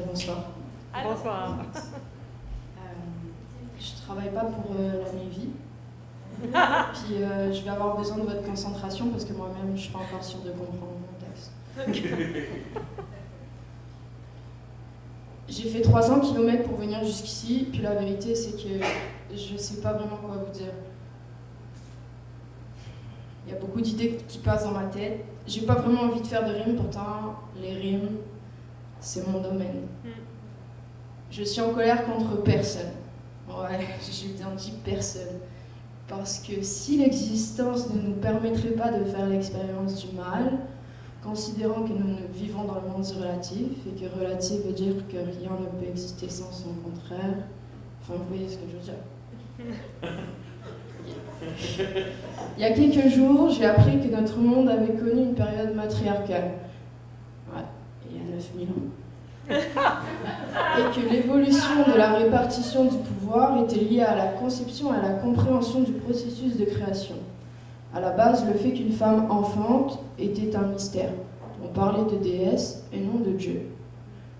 Bonsoir. Bonsoir. Je travaille pas pour la Navy. Puis je vais avoir besoin de votre concentration parce que moi-même je suis pas encore sûre de comprendre mon texte. J'ai fait 300 km pour venir jusqu'ici, puis la vérité c'est que je sais pas vraiment quoi vous dire. Il y a beaucoup d'idées qui passent dans ma tête. J'ai pas vraiment envie de faire de rimes, pourtant les rimes, c'est mon domaine. Je suis en colère contre personne. Ouais, j'ai bien dit personne. Parce que si l'existence ne nous permettrait pas de faire l'expérience du mal, considérant que nous vivons dans le monde du relatif, et que relatif veut dire que rien ne peut exister sans son contraire, enfin vous voyez ce que je veux dire. Il y a quelques jours, j'ai appris que notre monde avait connu une période matriarcale. Ouais, il y a 9000 ans. Et que l'évolution de la répartition du pouvoir était liée à la conception et à la compréhension du processus de création. À la base, le fait qu'une femme enfante était un mystère. On parlait de déesse et non de Dieu.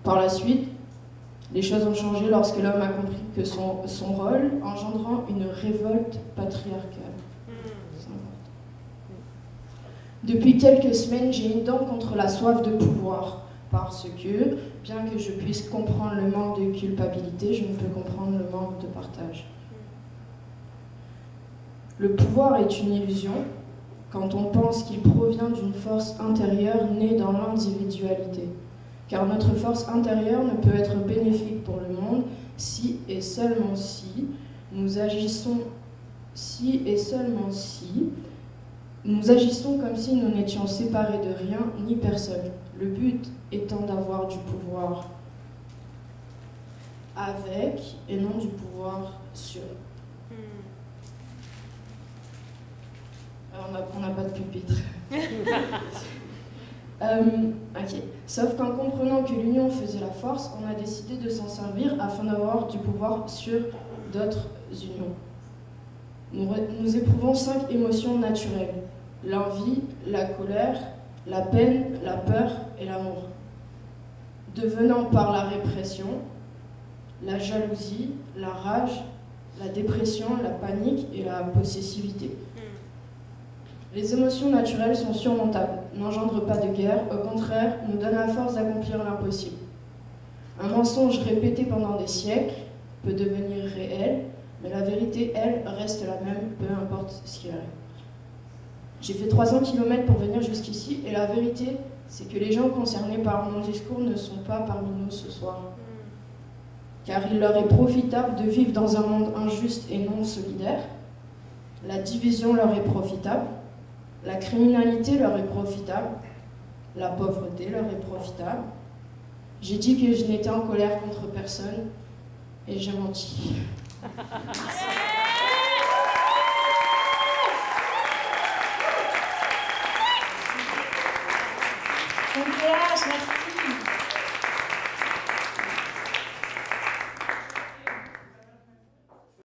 Par la suite, les choses ont changé lorsque l'homme a compris que son rôle engendrant une révolte patriarcale. Depuis quelques semaines, j'ai une dent contre la soif de pouvoir, parce que, bien que je puisse comprendre le manque de culpabilité, je ne peux comprendre le manque de partage. Le pouvoir est une illusion quand on pense qu'il provient d'une force intérieure née dans l'individualité. Car notre force intérieure ne peut être bénéfique pour le monde si et seulement si nous agissons comme si nous n'étions séparés de rien ni personne. Le but étant d'avoir du pouvoir avec et non du pouvoir sur. On n'a pas de pupitre. Ok. Sauf qu'en comprenant que l'union faisait la force, on a décidé de s'en servir afin d'avoir du pouvoir sur d'autres unions. Nous éprouvons 5 émotions naturelles. L'envie, la colère, la peine, la peur et l'amour. Devenant par la répression, la jalousie, la rage, la dépression, la panique et la possessivité. Les émotions naturelles sont surmontables, n'engendrent pas de guerre, au contraire, nous donnent la force d'accomplir l'impossible. Un mensonge répété pendant des siècles peut devenir réel, mais la vérité, elle, reste la même, peu importe ce qu'il arrive. J'ai fait 300 km pour venir jusqu'ici, et la vérité, c'est que les gens concernés par mon discours ne sont pas parmi nous ce soir. Car il leur est profitable de vivre dans un monde injuste et non solidaire. La division leur est profitable. La criminalité leur est profitable. La pauvreté leur est profitable. J'ai dit que je n'étais en colère contre personne, et j'ai menti.